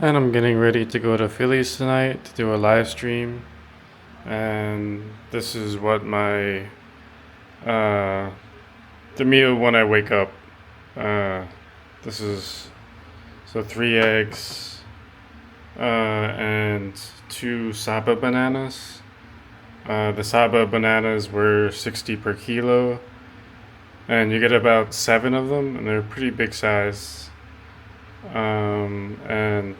And I'm getting ready to go to Philly's tonight to do a live stream. And this is what my uh, the meal when I wake up. Uh, this is so 3 eggs and two Saba bananas. The Saba bananas were 60 per kilo, and you get about seven of them, and they're pretty big size. And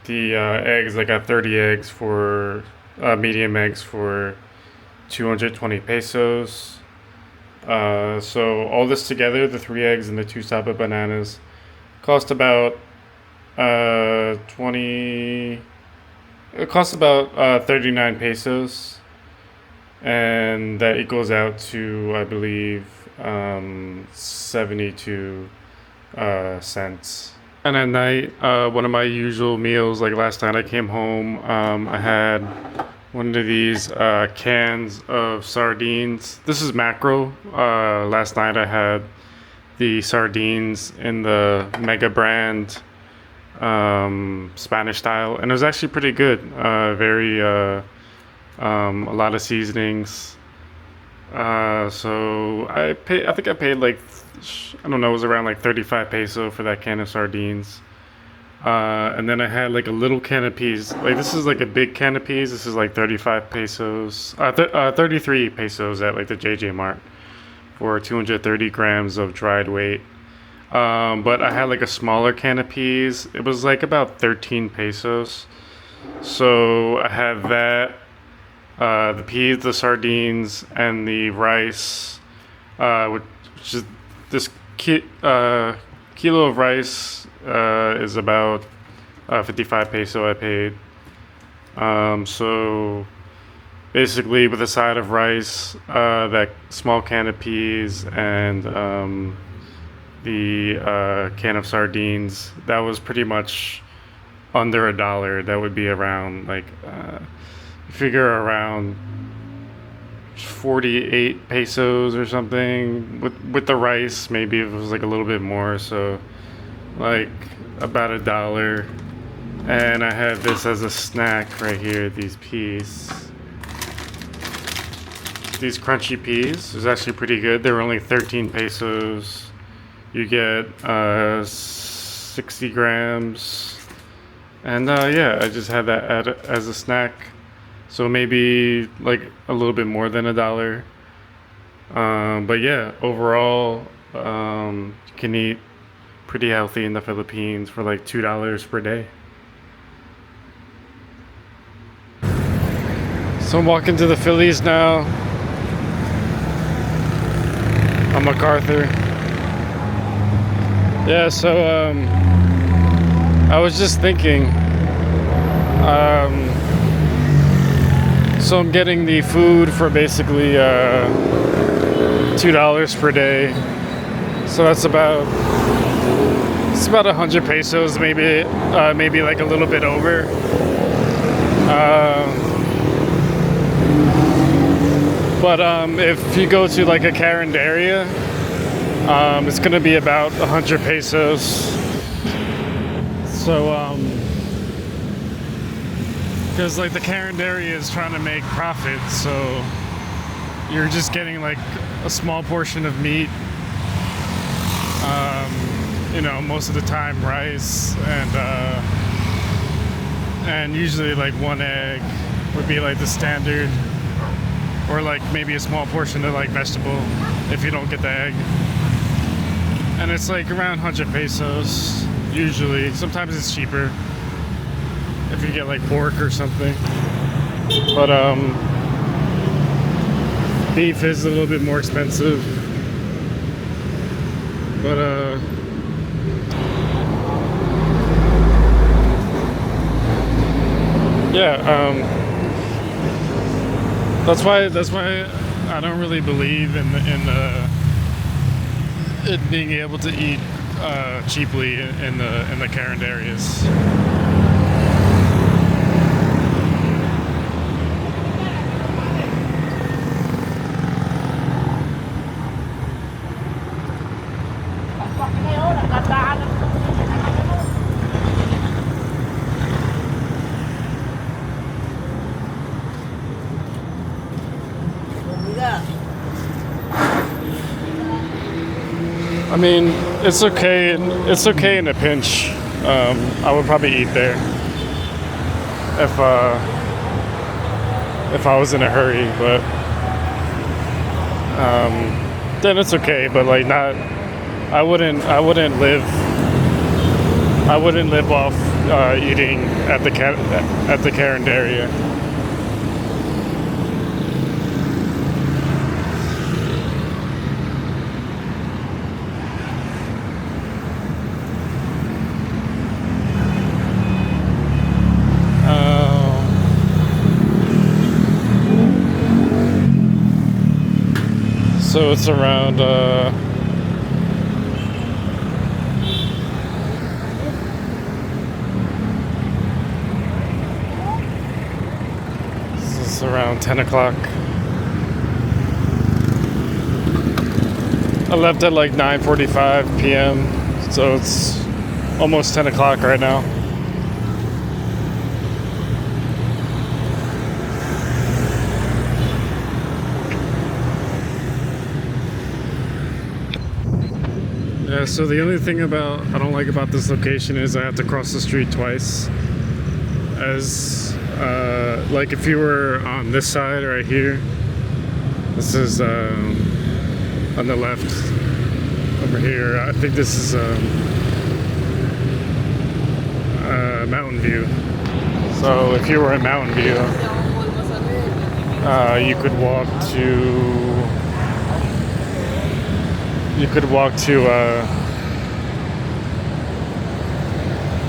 the eggs, I got 30 eggs for medium eggs for 220 pesos. So all this together, the 3 eggs and the two Saba bananas, cost about 20. It costs about 39 pesos, and that equals out to, I believe, 72 cents. And at night, one of my usual meals, like last night I came home, I had one of these cans of sardines. This is mackerel. Last night I had the sardines in the Mega brand Spanish style, and it was actually pretty good. A lot of seasonings. So I think I paid like, I don't know, it was around like 35 peso for that can of sardines. And then I had like a little can of peas. Like this is like a big can of peas. This is like 35 pesos, 33 pesos at like the JJ Mart for 230 grams of dried weight. But I had like a smaller can of peas. It was like about 13 pesos. So I had that, the peas, the sardines, and the rice, which is this kilo of rice is about 55 peso I paid. So basically with a side of rice, that small can of peas, and the can of sardines, that was pretty much under $1. That would be around like figure around 48 pesos or something. With the rice, maybe it was like a little bit more, so like about $1. And I had this as a snack right here, these crunchy peas. It was actually pretty good. They were only 13 pesos. You get 60 grams. And yeah, I just had that as a snack. So maybe like a little bit more than $1. But yeah, overall, you can eat pretty healthy in the Philippines for like $2 per day. So I'm walking to the Phillies now. I'm MacArthur. Yeah, so I was just thinking, so I'm getting the food for basically $2 per day. So that's about 100 pesos, maybe like a little bit over. But if you go to like a Karen area, it's gonna be about 100 pesos. So because like the Karen area is trying to make profit, so you're just getting like a small portion of meat. Most of the time rice, and usually like one egg would be like the standard, or like maybe a small portion of like vegetable if you don't get the egg. And it's like around 100 pesos usually. Sometimes it's cheaper if you get like pork or something. But beef is a little bit more expensive. But yeah, that's why I don't really believe in it being able to eat cheaply in the Karen areas. I mean, it's okay. It's okay in a pinch. I would probably eat there if I was in a hurry, but then it's okay. But like not, I wouldn't live off eating at the Karen area. So it's around it's around 10 o'clock. I left at like 9:45 p.m. So it's almost 10 o'clock right now. Yeah, so the only thing I don't like about this location is I have to cross the street twice. As like if you were on this side right here, this is on the left over here. I think this is Mountain View. So if you were in Mountain View, you could walk to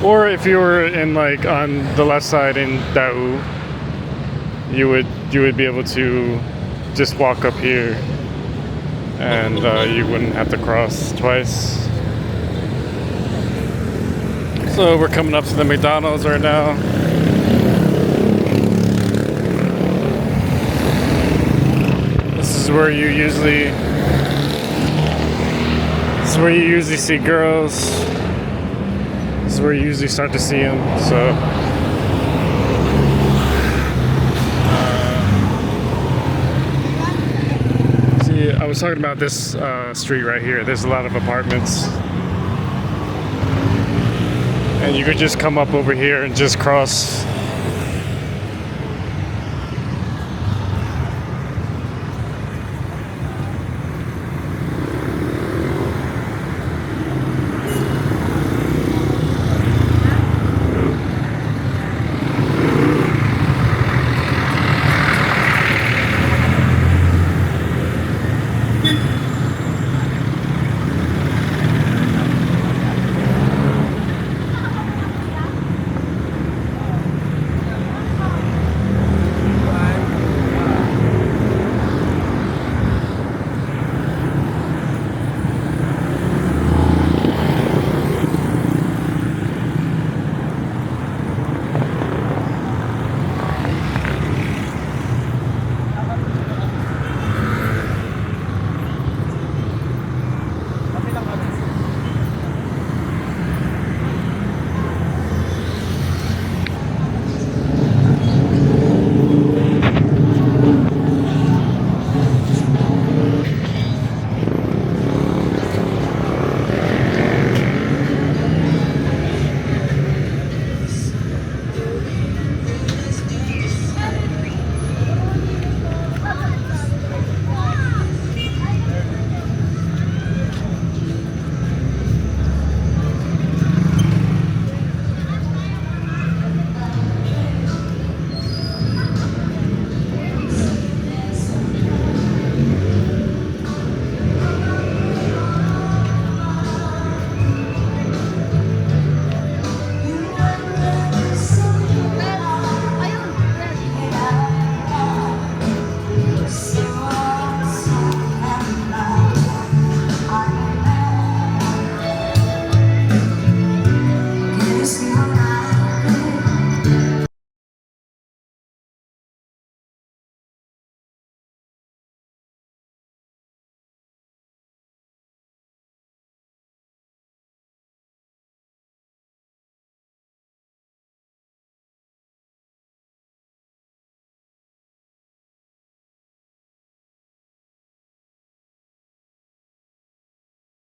or if you were in like on the left side in Dau, you would be able to just walk up here and you wouldn't have to cross twice. So we're coming up to the McDonald's right now. This is where you usually see girls. This is where you usually start to see them. So see, I was talking about this street right here. There's a lot of apartments, and you could just come up over here and just cross.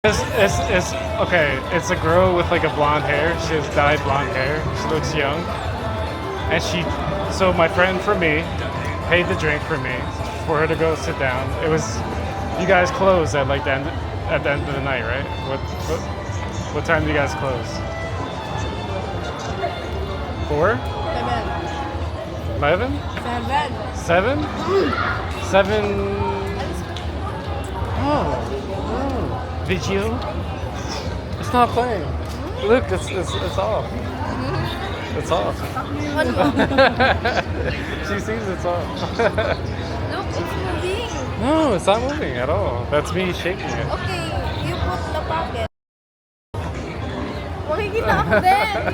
It's okay. It's a girl with like a blonde hair. She has dyed blonde hair. She looks young, and so my friend for me paid the drink for me for her to go sit down. It was, you guys closed at like at the end of the night, right? What time do you guys close? 4? 11? 7? 7? Oh, video? It's not playing. Look, it's off. It's off. She sees it's off. Look, it's moving. No, it's not moving at all. That's me shaking it. Okay, you put the pocket. Makikita ako din.